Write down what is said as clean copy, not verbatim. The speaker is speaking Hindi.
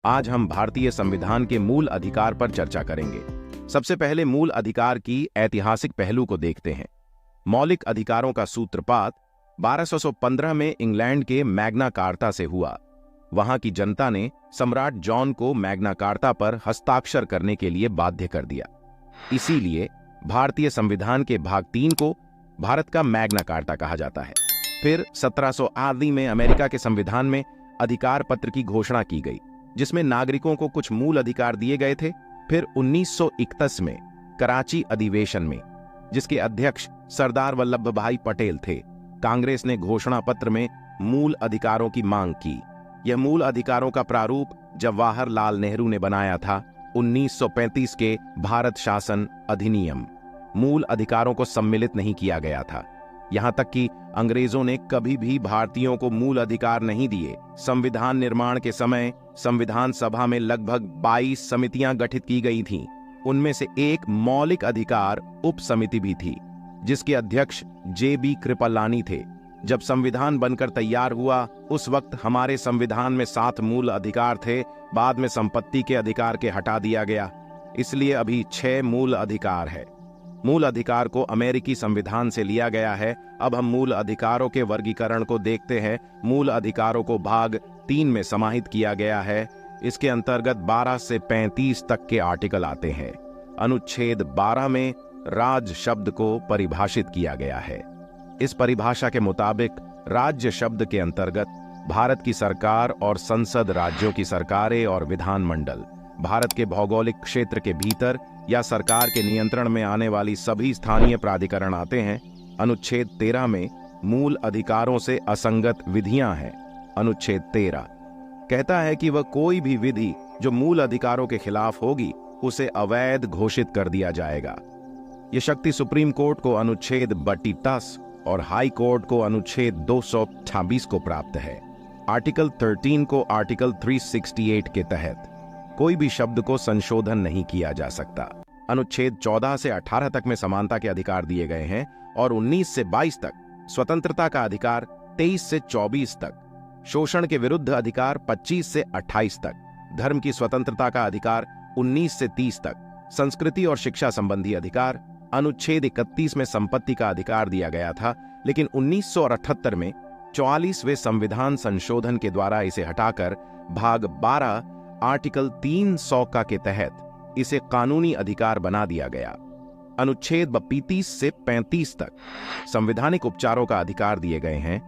आज हम भारतीय संविधान के मूल अधिकार पर चर्चा करेंगे। सबसे पहले मूल अधिकार की ऐतिहासिक पहलू को देखते हैं। मौलिक अधिकारों का सूत्रपात 1215 में इंग्लैंड के मैग्ना कार्टा से हुआ। वहां की जनता ने सम्राट जॉन को मैग्ना कार्टा पर हस्ताक्षर करने के लिए बाध्य कर दिया। इसीलिए भारतीय संविधान के भाग 3 को भारत का मैग्ना कार्टा कहा जाता है। फिर 1700 आदि में अमेरिका के संविधान में अधिकार पत्र की घोषणा की गई, जिसमें नागरिकों को कुछ मूल अधिकार दिए गए थे। फिर 1931 में कराची अधिवेशन में, जिसके अध्यक्ष सरदार वल्लभ भाई पटेल थे, कांग्रेस ने घोषणा पत्र में मूल अधिकारों की मांग की। यह मूल अधिकारों का प्रारूप जवाहरलाल नेहरू ने बनाया था। 1935 के भारत शासन अधिनियम मूल अधिकारों को सम्मिलित नहीं किया गया था। यहां तक कि अंग्रेजों ने कभी भी भारतीयों को मूल अधिकार नहीं दिए। संविधान निर्माण के समय संविधान सभा में लगभग 22 समितियां गठित की गई थीं। उनमें से एक मौलिक अधिकार उप समिति भी थी, जिसके अध्यक्ष JB कृपलानी थे। जब संविधान बनकर तैयार हुआ, उस वक्त हमारे संविधान में 7 मूल अधिकार थे। बाद में संपत्ति के अधिकार के हटा दिया गया, इसलिए अभी 6 मूल अधिकार है। मूल अधिकार को अमेरिकी संविधान से लिया गया है। अब हम मूल अधिकारों के वर्गीकरण को देखते हैं। मूल अधिकारों को भाग 3 में समाहित किया गया है। इसके अंतर्गत 12 से 35 तक के आर्टिकल आते हैं। अनुच्छेद 12 में राज्य शब्द को परिभाषित किया गया है। इस परिभाषा के मुताबिक राज्य शब्द के अंतर्गत भारत की सरकार और संसद, राज्यों की सरकारें और विधानमंडल, भारत के भौगोलिक क्षेत्र के भीतर या सरकार के नियंत्रण में आने वाली सभी स्थानीय प्राधिकरण आते हैं। अनुच्छेद 13 में मूल अधिकारों से असंगत विधियां हैं। अनुच्छेद 13 कहता है कि वह कोई भी विधि जो मूल अधिकारों के खिलाफ होगी, उसे अवैध घोषित कर दिया जाएगा। यह शक्ति सुप्रीम कोर्ट को अनुच्छेद 32 और हाई कोर्ट को अनुच्छेद 228 को प्राप्त है। आर्टिकल 13 को आर्टिकल 368 के तहत कोई भी शब्द को संशोधन नहीं किया जा सकता। अनुच्छेद 14 से 18 तक में समानता के अधिकार दिए गए हैं और 19 से 22 तक, स्वतंत्रता का अधिकार 23 से 24 तक, शोषण के विरुद्ध अधिकार 25 से 28 तक, धर्म की स्वतंत्रता का अधिकार 19 से 30 तक, संस्कृति और शिक्षा संबंधी अधिकार। अनुच्छेद 31 में संपत्ति का अधिकार दिया गया था, लेकिन 1978 में 44वें संविधान संशोधन के द्वारा इसे हटाकर भाग 12 आर्टिकल 300 का के तहत इसे कानूनी अधिकार बना दिया गया। अनुच्छेद 32 से 35 तक संवैधानिक उपचारों का अधिकार दिए गए हैं।